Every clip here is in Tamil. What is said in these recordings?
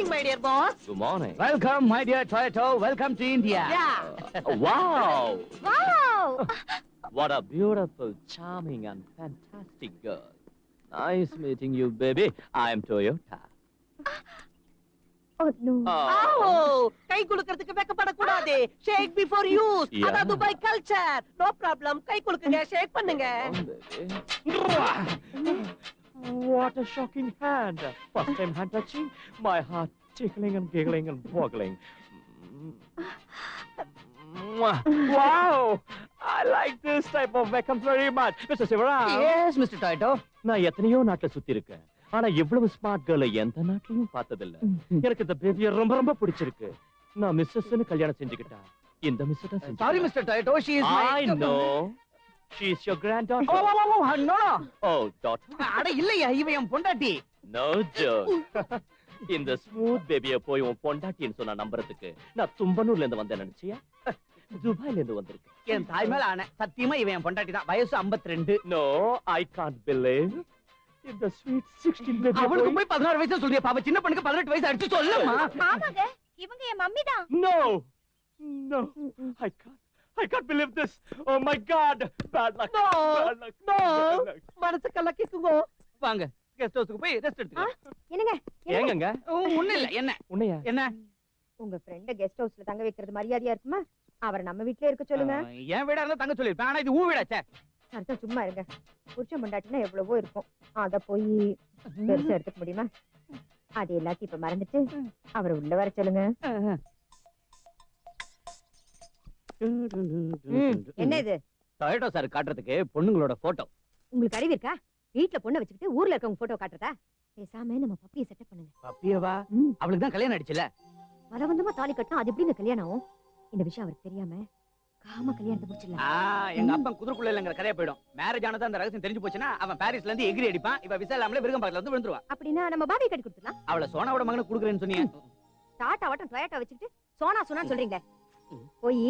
my dear boss. Good morning. Welcome, my dear Toyota. Welcome to India. Yeah. Wow! Wow! What a beautiful, charming, and fantastic girl. Nice meeting you, baby. I'm Toyota. Oh no. Oh, guy குலுக்கிறதுக்கு வெக்கப்படக்கூடாது. Shake before use. Yeah. அதான் துபாய் culture. No problem. கை குலுக்குங்க, shake பண்ணுங்க. Come on, baby. What a shocking hand. First time hand touching, my heart tickling and giggling and boggling. Wow! I like this type of welcome very much. Mr. Sivaram. Yes, Mr. Toyota. நான் எத்தனையோ நாட்டுல சுத்தி இருக்கேன். ஆனா இவ்வளவு ஸ்மார்ட் கேர்ளை எந்த நாட்டிலையும் பார்த்ததில்ல. எனக்கு இந்த பேபியை ரொம்ப ரொம்ப பிடிச்சிருக்கு. நான் மிஸ்ஸஸ்னு கல்யாணம் செஞ்சுக்கிட்டா இந்த மிஸ் தான் செஞ்சு. Sorry, Mr. Toyota. She is my... I know. She is your granddaughter. Oh, no. Oh, daughter. அட இல்லையா, இவன் என் பொண்டாட்டி. No joke. இந்த ஸ்மூத் பேபியை போய் உன் பொண்டாட்டின்னு சொன்னா நம்புறதுக்கு நான் தும்பனூர்ல இருந்து வந்தேன் நினைச்சியா? துபாயில இருந்து வந்திருக்கேன். என் தாய் மேல ஆன சத்தியமா இவன் என் பொண்டாட்டி தான். வயசு 52. No, I can't believe. இந்த sweet 16 baby. அவளுக்கு போய் 16 வயசு சொல்றியா? பாப்பா சின்ன பொண்ணுக்கு 18 வயசு அடிச்சு சொல்லுமா. ஆமாங்க, இவங்க என் மம்மி தான். No, I can't believe this. Oh my God, bad luck. No, bad luck. no. Bad luck. மனசு கலக்கிக்குங்க. வாங்க, கெஸ்ட் ஹவுஸ்க்கு போய் ரெஸ்ட் எடுத்துக்கலாம். என்னங்க? ஏங்கங்க? ஒண்ணு இல்ல. உன்னையா? என்ன? உங்க ஃப்ரெண்ட கெஸ்ட் ஹவுஸ்ல தங்க வைக்கிறது மரியாதையா இருக்குமா? அவரை நம்ம வீட்லயே இருக்க சொல்லுங்க. என் வீடா இருந்தா தங்க சொல்லிருப்பேன். ஆனா இது ஊ வீடாச்சே. அர்த்தம் சும்மா இருங்க. புருஷன் பொண்டாட்டினா எவ்வளவோ இருக்கும். அத போய் பெருசா எடுத்துக்க முடியுமா? அது எல்லாத்தையும் இப்ப மறந்துட்டு அவரை உள்ள வர சொல்லுங்க. என்ன இது? டொயோட்டோ சார் காட்டுறதுக்கு பொண்ணுங்களோட போட்டோ. உங்களுக்கு அறிவு இருக்கா? வீட்ல பொண்ணை வச்சுக்கிட்டு ஊர்ல இருக்கவங்க போட்டோ காட்டுறதா? பேசாம நம்ம பப்பியை செட்டப் பண்ணுங்க. பப்பியவா? அவளுக்கு தான் கல்யாணம் ஆயிடுச்சுல. பலவந்தமா தாலி கட்டினா அது எப்படிங்க கல்யாணம் ஆகும்? இந்த விஷயம் அவருக்கு தெரியாம காம கல்யாணத்தை முடிச்சிடலாம். எங்க அப்பா குதிரைக்குள்ள இல்லங்கிற கதையா போயிடும். மேரேஜ் ஆனது அந்த ரகசியம் தெரிஞ்சு போச்சுன்னா அவன் பாரிஸ்ல இருந்து எகிரி அடிப்பான். இவ விசா இல்லாமலே விருகம்பாக்கல வந்து விழுந்துருவா. அப்படின்னா நம்ம பாபியை கட்டி கொடுத்துடலாம். அவளை சோனாவோட மகனுக்கு குடுக்குறேன்னு சொன்னீங்க. டாடா வாட்டம் டொயோட்டா வச்சுக்கிட்டு சோனான்னு சொல்றீங்க. போய்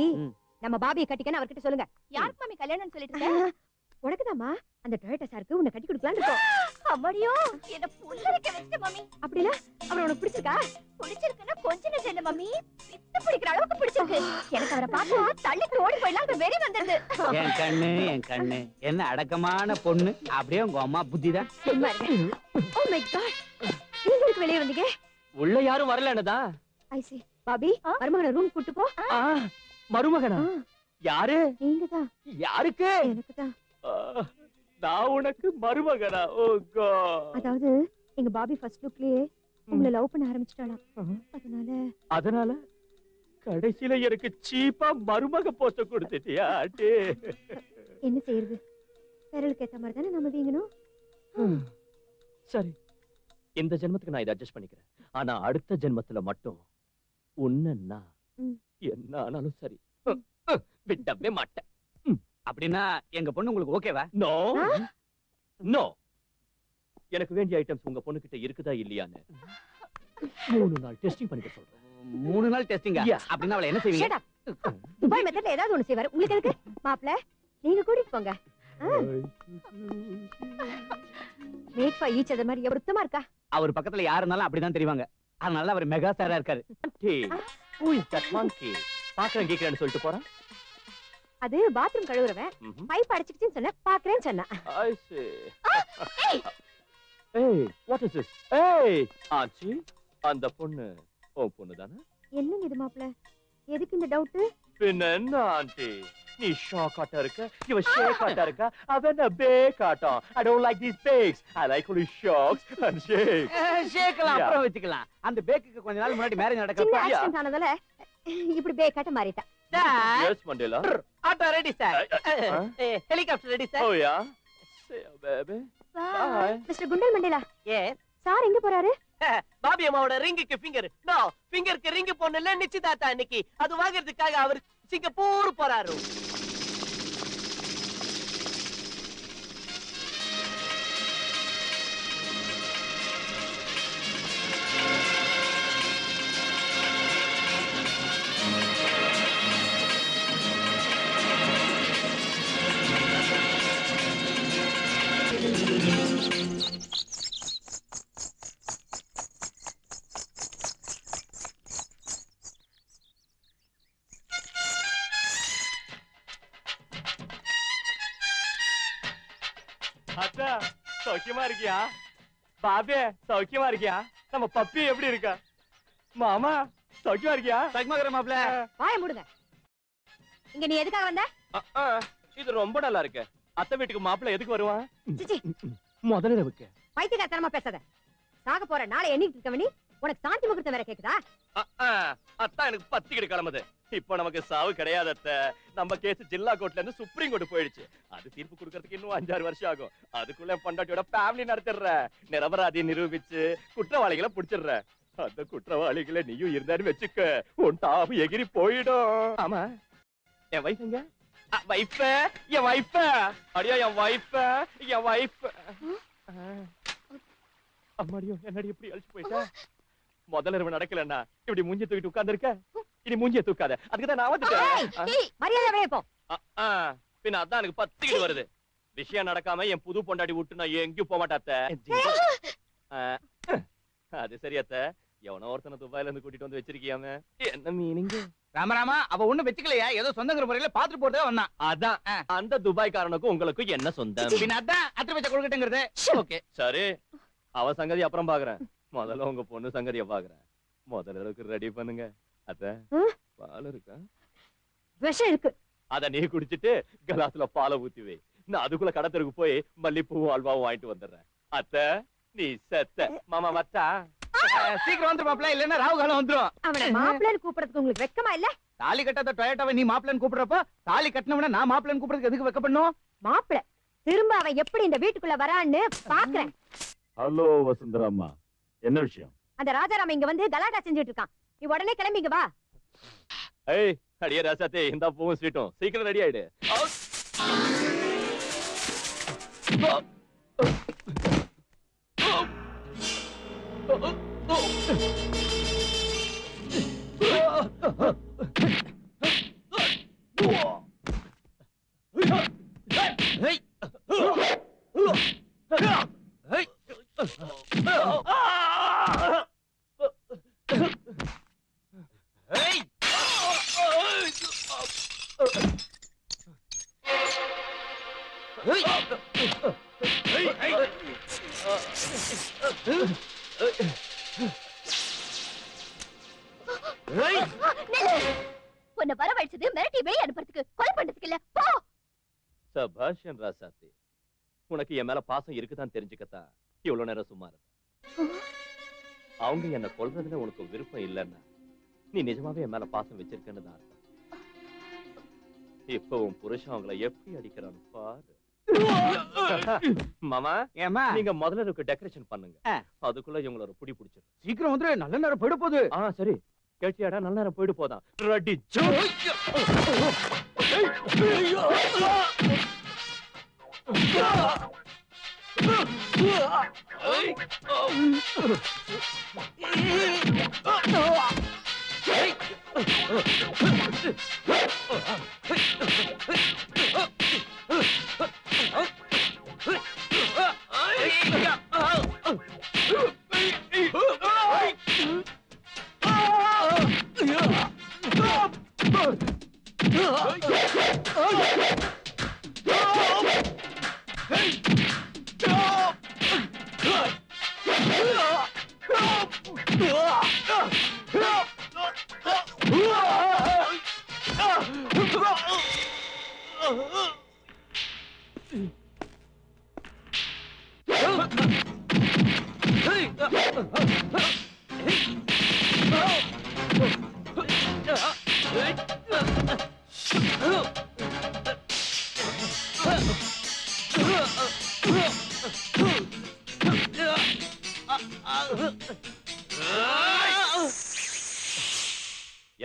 நம்ம பாபியை கட்டிக்கன்னு அவர்கிட்ட சொல்லுங்க. யாருக்கு மாமி கல்யாணம்னு சொல்லிட்டு உனக்குதாம்மா. அந்த டொயோட்டா சாருக்கு உன்னை கட்டி கொடுக்கலாம்னு இருக்கோம். அம்மாடியோ, என்ன புல்லரிக்க வெச்ச மாமி. அப்படினா அவர் உனக்கு பிடிச்சிருக்கா? பிடிச்சிருக்குன்னா கொஞ்ச நேரம் இல்ல மாமி, பித்து பிடிக்கிற அளவுக்கு பிடிச்சிருக்கு. எனக்கு அவரை பார்த்தா தள்ளி ஓடி போயிடலாம் வெறி வந்தது. என் கண்ணு என்ன அடக்கமான பொண்ணு. அப்படியே உங்க அம்மா புத்திதான். ஓ மை காட், நீங்க வெளியே வந்தீங்க? உள்ள யாரும் வரலனதா? ஐ see. பாபி, மருமகனை ரூம் கூட்டி போ. மருமகனா? யாரு? நீங்கதான். யாருக்கு? எனக்குதான். நான் உனக்கு மருமகனா? ஓ காட். அதாவது எங்க பாபி ஃபர்ஸ்ட் லுக்லயே உங்களை லவ் பண்ண ஆரம்பிச்சிட்டாளாம். அதனால கடைசில எனக்கு சீப்பா மருமக போஸ்ட் கொடுத்துட்டியா? என்ன செய்யறது? விரலுக்கு ஏத்த மாதிரி தானே நம்ம வீங்கணும். சரி, இந்த ஜென்மத்துக்கு நான் இதை அட்ஜஸ்ட் பண்ணிக்கிறேன். ஆனா அடுத்த ஜென்மத்துல மட்டும் உன்ன என்ன ஆனாலும் சரி விடவே மாட்டேன். அப்படின்னா எங்க பொண்ணு உங்களுக்கு ஓகேவா? நோ நோ, எனக்கு வேண்டிய ஐட்டம்ஸ் உங்க பொண்ணு கிட்ட இருக்குதா இல்லையான்னு 3 நாள் டெஸ்டிங் பண்ணிட்டு சொல்றேன். 3 நாள் டெஸ்டிங்கா? அப்படின்னா அவளை என்ன செய்வீங்க? துபாய் மெத்தட்ல ஏதாவது ஒண்ணு செய்வாரு. உங்களுக்கு எதுக்கு மாப்ள? நீங்க கூட்டிட்டு போங்க. மேட் ஃபார் ஈச் அதர் மாதிரி எவ்வளவுமா இருக்கா? அவர் பக்கத்துல யாரு இருந்தாலும் அப்படிதான் தெரிவாங்க. அதனால அவர் மெகா ஸ்டாரா இருக்காரு. Who is that monkey? பாக்குறேன் கேக்குறேன்னு சொல்லிட்டு போறான். அது பாத்ரூம் கழுவுறவன். பைப் அடிச்சிக்கிச்சுன்னு சொன்ன, பாக்குறேன்னு சொன்னா. I see. Hey, what is this? Hey, ஆச்சி, அந்த பொண்ணு உன் பொண்ணு தானே? என்னங்க இது மாப்ள? எதுக்கு இந்த டவுட்? பின்ன என்ன ஆண்டி, நீ ஷாக் ஆட்டா இருக்க, இவ ஷேக் ஆட்டா இருக்க, அவன் பேக் ஆட்டம். I don't like these bakes. I like only shocks and shakes. ஷேக்லாம் அப்புறம் வச்சுக்கலாம். அந்த பேக்குக்கு கொஞ்ச நாள் முன்னாடி மேரேஜ் நடக்கப்ப சின்ன ஆக்சிடென்ட் ஆனதால இப்படி பேக் ஆட்ட மாறிட்டா. Yes, Mandela. Auto ready sir. Helicopter ready sir. Oh yeah. See you, baby. Bye. Mister Gundal Mandela. Yes. Sir எங்க போறாரு? பாபி அம்மாவோட ரிங்குக்கு ஃபிங்கர். நோ, ஃபிங்கருக்கு ரிங் போடல நிச்சயதார்த்தம் அன்னைக்கு. அது வாங்குறதுக்காக அவர் சிங்கப்பூர் போறாரு. சௌக்கியமா இருக்கியா பாபே? சௌக்கியமா இருக்கியா? நம்ம பப்பி எப்படி இருக்கா? மாமா சௌக்கியமா இருக்கியா? சக்மகர மாப்ள. வாய மூடுங்க. இங்க நீ எதுக்காக வந்த? இது ரொம்ப நல்லா இருக்கு. அத்தை வீட்டுக்கு மாப்பிள்ளை எதுக்கு வருவான்? சிச்சி, முதல்ல வைக்க. பைத்தியக்காரத்தனமா பேசாத. சாக போற நாளை எண்ணிட்டு இருக்கவனி உனக்கு சாந்தி முகூர்த்தம் வேற கேக்குதா? அத்தா எனக்கு பத்திக்கிட்டு கிளம்புது. இப்போ நமக்கு சாவு கிடையாது அத்தை. நம்ம கேஸ் ஜில்லா கோர்ட்ல இருந்து சுப்ரீம் கோர்ட் போயிடுச்சு. அது தீர்ப்பு கொடுக்கறதுக்கு இன்னும் 5-6 வருஷம் ஆகும். அதுக்குள்ள பொண்டாட்டியோட ஃபேமிலி நடத்திடுற, நிரபராதியை நிரூபிச்சு குற்றவாளிகளை புடிச்சிடுற. அந்த குற்றவாளிகளை நீயும் இருந்தான்னு வச்சுக்க, உன் டாபு எகிரி போயிடும். ஆமா, என் வைஃப் எங்க? வைஃப், என் வைஃப் அடியா, என் வைஃப், என் வைஃப். அம்மாடியோ, என்னடி இப்படி அழிச்சு போயிட்டா? முதல்ல இரவு நடக்கலன்னா இப்படி மூஞ்சி தூக்கிட்டு உட்கார்ந்து இருக்க. இனி மூஞ்சிய தூக்காத. அதுக்குதான் நான் வந்துட்டேன். மரியாதை வெளியே போ. பின்ன அதான் எனக்கு பத்திக்கிட்டு வருது. விஷயம் நடக்காம என் புது பொண்டாட்டி விட்டு நான் எங்கேயும் போக மாட்டாத்த. அது சரி அத்தை. எவனோ ஒருத்தனை துபாயில இருந்து கூட்டிட்டு வந்து வச்சிருக்கியாமே, என்ன மீனிங்? ராமராமா, அவ ஒண்ணும் வச்சுக்கலையா, ஏதோ சொந்தங்கிற முறையில பாத்துட்டு போறதா வந்தான். அதான் அந்த துபாய்க்காரனுக்கும் உங்களுக்கும் என்ன சொந்தம்? பின்ன அதான் அத்திர வச்ச கொடுக்கட்டுங்கிறது. ஓகே சரி, அவ சங்கதி அப்புறம் பாக்குறேன். முதல்ல உங்க பொண்ணு சங்கதிய பாக்குறேன். முதல்ல ரெடி பண்ணுங்க. அத்தை, பால் இருக்கா? விஷம் இருக்கு. அத நீ குடிச்சிட்டு கலாசுல பாலை ஊத்தி வை. நான் அதுக்குள்ள கடத்தருக்கு போய் மல்லிப்பூவும் அல்வாவும் வாங்கிட்டு வந்துடுறேன். அத்தை, நீ செத்த. மாமா வச்சா சீக்கிரம் வந்துரு மாப்ள, இல்லன்னா ராவு காலம் வந்துரும். அவனை மாப்பிள்ளைன்னு கூப்பிடுறதுக்கு உங்களுக்கு வெக்கமா இல்ல? தாலி கட்டாத டொயோட்டாவை நீ மாப்பிள்ளைன்னு கூப்பிடுறப்போ, தாலி கட்டினவன நான் மாப்பிள்ளைன்னு கூப்பிடுறதுக்கு எதுக்கு வெக்கப்படணும்? மாப்பிள்ளை திரும்ப அவன் எப்படி இந்த வீட்டுக்குள்ள வரான்னு பாக்குறேன். ஹலோ வசுந்தராம்மா, என்ன விஷயம்? அந்த ராஜாராம இங்க வந்து கலாட்டா செஞ்சுட்டு இருக்கான். நீ உடனே கிளம்பி இங்க வா. ஏய் அடியே ராசாத்தே, இந்த பூவும் ஸ்வீட்டும் சீக்கிரம் ரெடி ஆயிடு. உன்னை வரவழைச்சது மிரட்டி வெளியே அனுப்புறதுக்கு, கொலை பண்றதுக்கு இல்ல. போ. சபாஷ் ராசாத்தே, உனக்கு என் மேல பாசம் இருக்குதான் தெரிஞ்சுக்கத்தான் இவ்வளவு நேரம் சும்மா இருந்த. அவங்க என்ன கொல்றதுல உனக்கு விருப்பம் இல்லைன்னா நீ நிஜமாவே என் மேல பாசம் வச்சிருக்கன்னு தான் அர்த்தம். இப்ப உன் புருஷன் அவங்கள எப்படி அடிக்கிறான்னு பாரு. மாமா, ஏமா நீங்க முதல்ல இருக்கு டெக்கரேஷன் பண்ணுங்க. அதுக்குள்ள இவங்கள புடி பிடிச்சிரு. சீக்கிரம் வந்துரு, நல்ல நேரம் போயிட போகுது. சரி, கேட்டியாடா? நல்ல நேரம் போயிட்டு போதான். ரெடி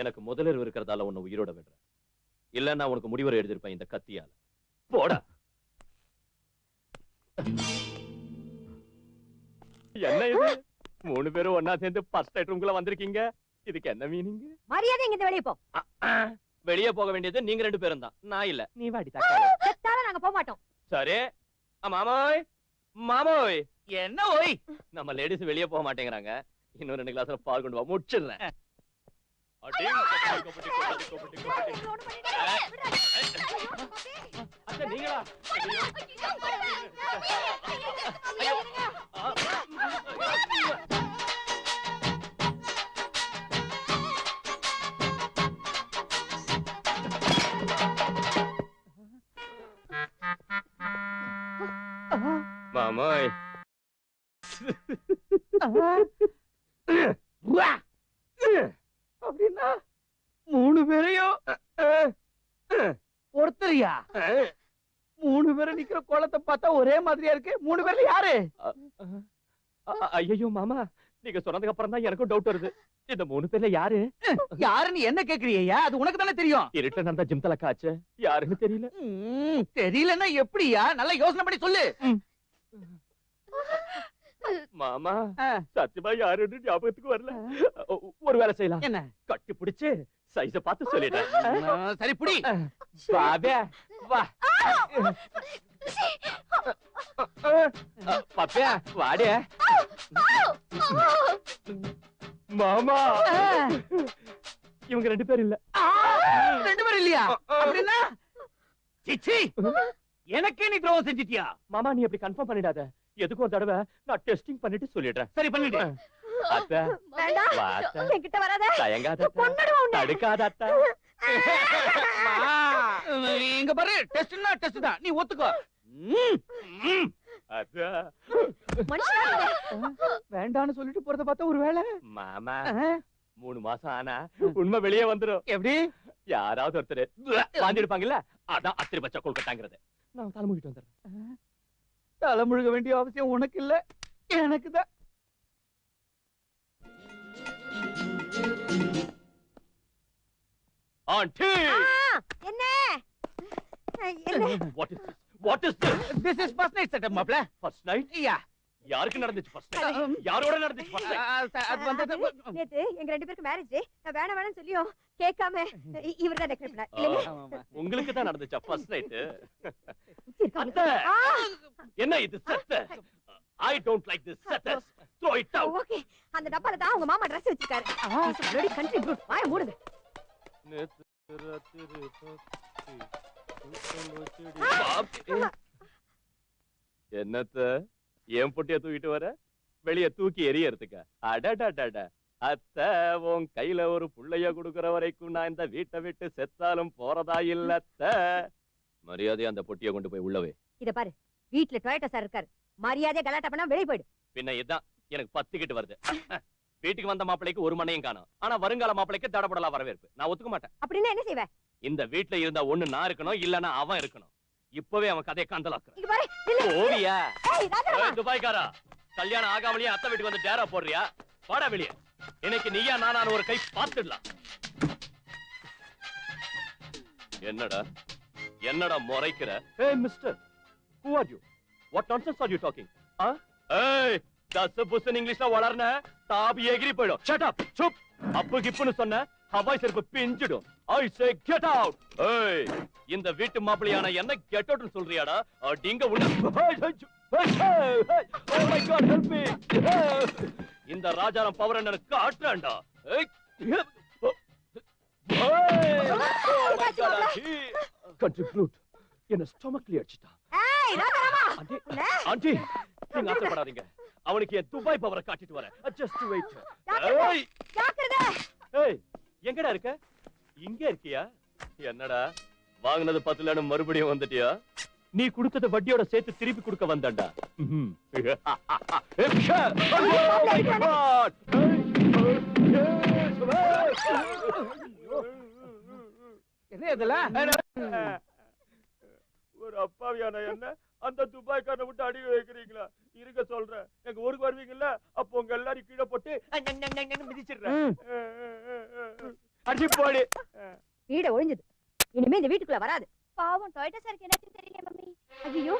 எனக்கு முதலிரவு இருக்கிறதால உன்னை உயிரோட விடுறேன். இல்ல நான் உனக்கு முடிவுரை எழுதிருப்பேன் இந்த கத்தியால. போடா. என்ன இது? 3 பேரும் ஒன்னா சேர்ந்து ஃபர்ஸ்ட் நைட் ரூம்குள்ள வந்திருக்கீங்க. இதுக்கு என்ன மீனிங்? மரியாதை இங்க வெளியே போ. வெளியே போக வேண்டியது நீங்க 2 பேரும் தான், நான் இல்ல. நீ வாடி தக்காளி. செத்தால நாங்க போக மாட்டோம். சரி. மாமோய், மாமோய். என்ன ஓய்? நம்ம லேடிஸ் வெளியே போக மாட்டேங்கிறாங்க. இன்னும் 2 கிளாஸ்ல பால் கொண்டு வா, முடிச்சிடுறேன். அடிங்க கபடி அச்சா நீங்களா மாமாய் அப்படின்னா 3 பேரையும் ஒருத்தரியா 3 பேரும் நிக்கிற கோலத்தை பார்த்தா ஒரே மாதிரியா இருக்கு. 3 பேர்ல யாரு? ஐயோ மாமா, நீங்க சொன்னதுக்கு அப்புறம் தான் எனக்கும் டவுட் வருது. இந்த 3 பேர்ல யாரு யாருன்னு என்ன கேக்குறியா? அது உனக்கு தானே தெரியும். இருட்டுல நடந்த ஜிம் தலக்காச்சு யாருன்னு தெரியல. தெரியலன்னா எப்படியா? நல்லா யோசனை பண்ணி சொல்லு. மாமா சத்தியமா யாருன்னு ஞாபகத்துக்கு வரல. ஒரு வேலை செய்யலாம். என்ன? கட்டி பிடிச்சு சைஸ பார்த்து சொல்லிட்டேன். சரி புடி. பாபே வா. பாப்பியா வாடே. மாமா இவங்க 2 பேர் இல்ல. 2 பேர் இல்லையா? அப்படின்னா சிச்சி எனக்கே நீ துரோகம் செஞ்சிட்டியா? மாமா நீ அப்படி கன்ஃபார்ம் பண்ணிடாத. எதுக்கும் ஒரு தடவை நான் டெஸ்டிங் பண்ணிட்டு சொல்லிடுறேன். சரி பண்ணிட்டு. அத்தை வேண்டாம் வாத்த என்கிட்ட வராத. தயங்காத கொன்னுடுவேன் உன்னை. தடுக்காத அத்தை. இங்க பாரு, டெஸ்ட்னா டெஸ்ட் தான். நீ ஒத்துக்கோ. அத்தை மனுஷனா நீங்க? வேண்டான்னு சொல்லிட்டு போறத பார்த்தா ஒரு வேளை. மாமா 3 மாசம் ஆனா உண்மை வெளியே வந்துரும். எப்படி? யாராவது ஒருத்தர் வாந்திருப்பாங்கல்ல, அதான் அத்திரி பச்சை கொல்கட்டாங்கிறது. நான் தலை மூடிட்டு வந்துடுறேன். தலை முழுக வேண்டிய அவசியம் உனக்கு இல்ல, எனக்கு தான். ஆண்டி என்ன என்ன? what is this? What is this? This is first night setup மாப்ள. First night? Yeah. யாருக்கு நடந்துச்சு first night? யாரோட நடந்துச்சு first night? அது வந்து நேத்து எங்க 2 பேருக்கு மேரேஜ். நான் வேணாம்னு சொல்லியும் கேட்காம இவர் தான் டெக்கரேட் பண்ணார். இல்லையா? உங்களுக்கு தான் நடந்துச்சா first night? இருக்காங்க. என்ன இது செத்த? I don't like this setters. Throw it out. Okay, அந்த டப்பால தான் உங்க மாமா Dress வச்சிருக்காரு. Ready country good. வாய மூடுங்க. என்னத்த ஏன் பொட்டிய தூக்கிட்டு வர? வெளிய தூக்கி எரியறதுக்கா? அடடடட அத்தை, உன் கையில ஒரு புள்ளைய குடுக்கற வரைக்கும் நான் இந்த வீட்டை விட்டு செத்தாலும் போறதா இல்லத்த. மரியாதையா அந்த பொட்டிய கொண்டு போய் உள்ளவே. இத பாரு, வீட்ல டொயட்டோ சார் இருக்காரு. மரியாதை கலாட்டா பண்ணா வெளிய போய்டு. பின்ன இதான் எனக்கு 10 கிட்ட வருது. வீட்டுக்கு வந்த மாப்பிளைக்கு ஒரு மண்ணையும் காணோம். ஆனா வருங்கால மாப்பிளைக்கு தடபடலா வரவேற்பு. நான் ஒத்துக்க மாட்டேன். அப்படின்னா என்ன செய்வே? இந்த வீட்ல இருந்தா ஒண்ணு நான் இருக்கணும், இல்லனா அவன் இருக்கணும். இப்பவே அவன் கதையை கந்தலாக்குறான். இங்க பாரு, நில்லு. ஓவியா ஏய் ராஜா, துபாய்க்காரா, கல்யாணம் ஆகாமலேயே அத்தை வீட்டுக்கு வந்து டேரா போடுறியா? வாடா வெளியே. இன்னைக்கு நீயா நானான ஒரு கை பார்த்துடலாம். என்னடா என்னடா முறைக்கிற? ஏய் mister, who are you? What nonsense are you talking? ஏய் தஸ் புஸ்ன் இங்கிலீஷ்ல வளர்ன தாபி எகிரி போய்டும். Shut up. சுப். அப்பு கிப்புன்னு சொன்ன ஹவாய் செருப்பு பிஞ்சிடும். I say get out. ஏய் இந்த வீட்டு மாப்பிளையான என்ன கெட் அவுட்னு சொல்றியாடா? அடிங்க உள்ள. Oh my god, help me. இந்த ராஜாராம் பவர் என்ன காட்றான்டா. ஏய் கண்ட்ரிபியூட் என்ன ஸ்டொமக்ல அடிச்சிட்டா. ஏய் ராஜா, ஆண்டி ஆண்டி நீங்க ஆசைப்படாதீங்க. அவனுக்கு என் துபாய் பவரை காட்டிட்டு வரேன். just wait. ஏய் ஜாக்கிரதை. ஏய் எங்கடா இருக்க? இங்க இருக்கியா? என்னடா வாங்குனது 10 லட்சம் மறுபடியும் வந்துட்டியா? நீ கொடுத்தத வட்டியோட சேர்த்து திருப்பி கொடுக்க வந்தடா. என்ன இதெல்லாம்? ஒரு அப்பாவியான என்ன அந்த துபாய்க்காரனை விட்டு அடி வைக்கிறீங்களா? இருக்க சொல்றேன். எங்க ஊருக்கு வருவீங்கல்ல, அப்போ உங்க எல்லாரும் கீழே போட்டு மிதிச்சிடுறேன். அடி போடு. வீட ஒழிஞ்சது. இனிமே இந்த வீட்டுக்குள்ள வராது. பாவம் டொயட்டோ சாருக்கு என்னாச்சு தெரியல மம்மி. ஐயோ.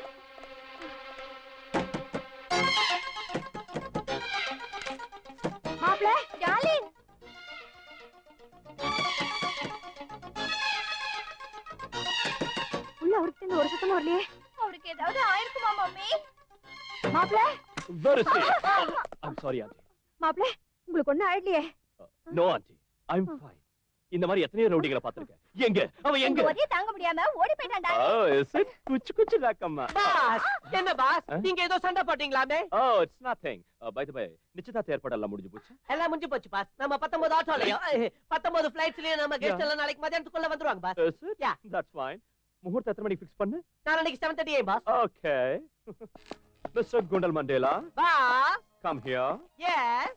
மாப்ள, டார்லிங். உள்ள அவருக்கு ஒரு சத்தம் வரலையே. அவருக்கு ஏதாவது ஆயிருக்குமா மம்மி? மாப்ள. Where is he? I'm sorry, auntie. மாப்ள, உங்களுக்கு ஒண்ணும் ஆயிடலையே. No, auntie. I'm fine. இந்த மாதிரி எத்தனையோ ரவுடிகளை பாத்திருக்கேன். எங்க அவன் எங்க? ஒரே தாங்க முடியாம ஓடி போயிட்டான்டா. குச்சு குச்சு ராக்கம்மா. பாஸ் என்ன பாஸ் நீங்க ஏதோ சண்டை போட்டீங்களாமே? It's nothing. By the by, நிச்சயதார்த்த ஏற்பாடு எல்லாம் முடிஞ்சு போச்சு. எல்லாம் முடிஞ்சு போச்சு பாஸ். நம்ம 19 ஆட்டோலயும் 19 ஃளைட்ஸ்லயும் நம்ம கெஸ்ட் எல்லாம் நாளைக்கு மதியானத்துக்குள்ள வந்துருவாங்க பாஸ். Yeah. That's fine. முகூர்த்த எத்தனை மணிக்கு ஃபிக்ஸ் பண்ணு? நாளைக்கு 7:30 AM boss. Okay. Mr. Gundal Mandela, boss come here. Yes.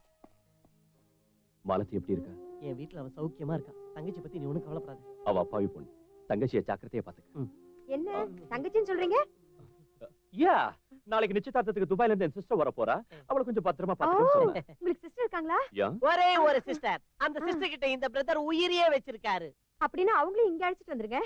Malathi எப்படி இருக்கா? என் வீட்ல அவ சௌக்கியமா இருக்கா. தங்கச்சி பத்தி நீ ஒண்ணும் கவலைப்படாத. அவ அப்பாவி பொண்ணு. தங்கச்சியை ஜாக்கிரதையா பாத்துக்க. என்ன தங்கச்சின்னு சொல்றீங்க? நாளைக்கு நிச்சயதார்த்தத்துக்கு துபாயில இருந்து என் சிஸ்டர் வர போறா. அவளை கொஞ்சம் பத்திரமா பாத்துக்கன்னு சொன்னேன். உங்களுக்கு சிஸ்டர் இருக்காங்களா? ஒரே ஒரு சிஸ்டர். அந்த சிஸ்டர் கிட்ட இந்த பிரதர் உயிரியே வச்சிருக்காரு. அப்படின்னா அவங்களும் இங்க அழைச்சிட்டு வந்துருங்க.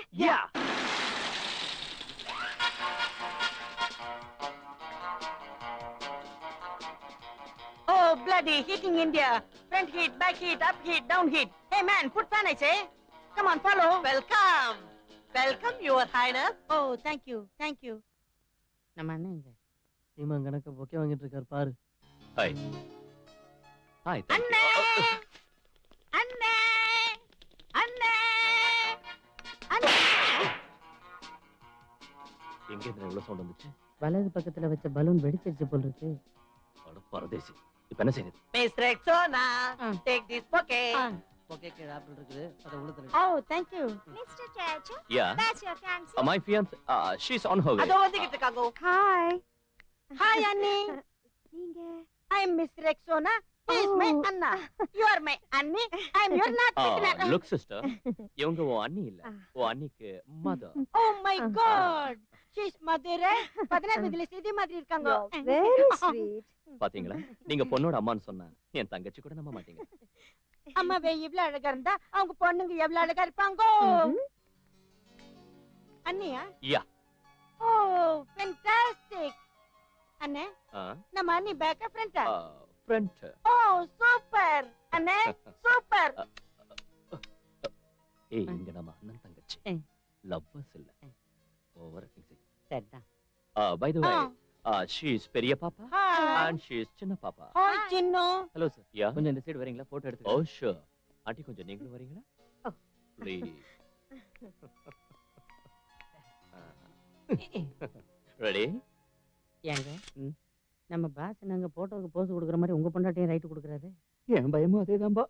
Oh, bloody heating India. Front heat, back heat, up heat, down heat. Hey man, put fan, I say. Come on, follow. Welcome welcome your highness. Oh, thank you, thank you. நம்ம அண்ணன் எங்க? இவன் கணக்கு பொக்கே வாங்கிட்டு இருக்காரு பாரு. ஹாய். ஹாய். அண்ணே! அண்ணே! அண்ணே! அண்ணே! எங்க இருந்து இவ்வளவு சவுண்ட் வந்துச்சு? வலது பக்கத்துல வச்ச பலூன் வெடிச்சிருச்சு போல இருக்கு. அட பரதேசி. இப்ப என்ன செய்யுது? மிஸ்டர் எக்ஸோனா ஆ. Take this bouquet. ஆ. பொக்கே கீழ ஆப்பிள் இருக்குது. அத உள்ள Oh, thank you. Mister Chechu, Yeah. that's your fiancée. My fiance, she's on her way. அதோ வந்துகிட்டு இருக்காங்க. ஹாய். Hi, Annie. நீங்க I am Mr. Rexona. He is my Oh. Anna. You are my Annie. I am your not Look sister, இவங்க உன் அண்ணி இல்ல. உன் அண்ணிக்கு mother. Oh my God. She is mother. 16 வயதுல சிதி மாதிரி இருக்காங்க. Very sweet. பாத்தீங்களா? நீங்க பொண்ணோட அம்மான்னு சொன்னா என் தங்கச்சி கூட நம்ப மாட்டீங்க. அம்மாவே இவ்வளவு அழகா இருந்தா அவங்க பொண்ணுங்க எவ்வளவு அழகா இருப்பாங்க. அண்ணியா? Yeah. Oh, fantastic. அண்ணே, ஆ, நம்ம அண்ணி பேக்கா ஃப்ரண்டா? front. Oh, super. அண்ணே, super. ஏய், இங்க நம்ம அண்ணன் தங்கச்சி. லவ்வர்ஸ் இல்ல. Over acting. சரிதான். By the way, she is பெரிய பாப்பா Hi. and she is சின்ன பாப்பா. Hi, Chinnu. Hello sir, Yeah. கொஞ்சம் இந்த சைடு வரீங்களா? போட்டோ Oh, எடுத்துக்கலாம். sure. ஆண்டி கொஞ்சம் நீங்களும் வரீங்களா? Oh. Please. Ready? ஏங்க, நம்ம பாஸ் நாங்க போட்டோவுக்கு போஸ் கொடுக்குற மாதிரி உங்க பொண்டாட்டியும் ரைட் கொடுக்குறாரு. என் பயமும் அதேதான்பா.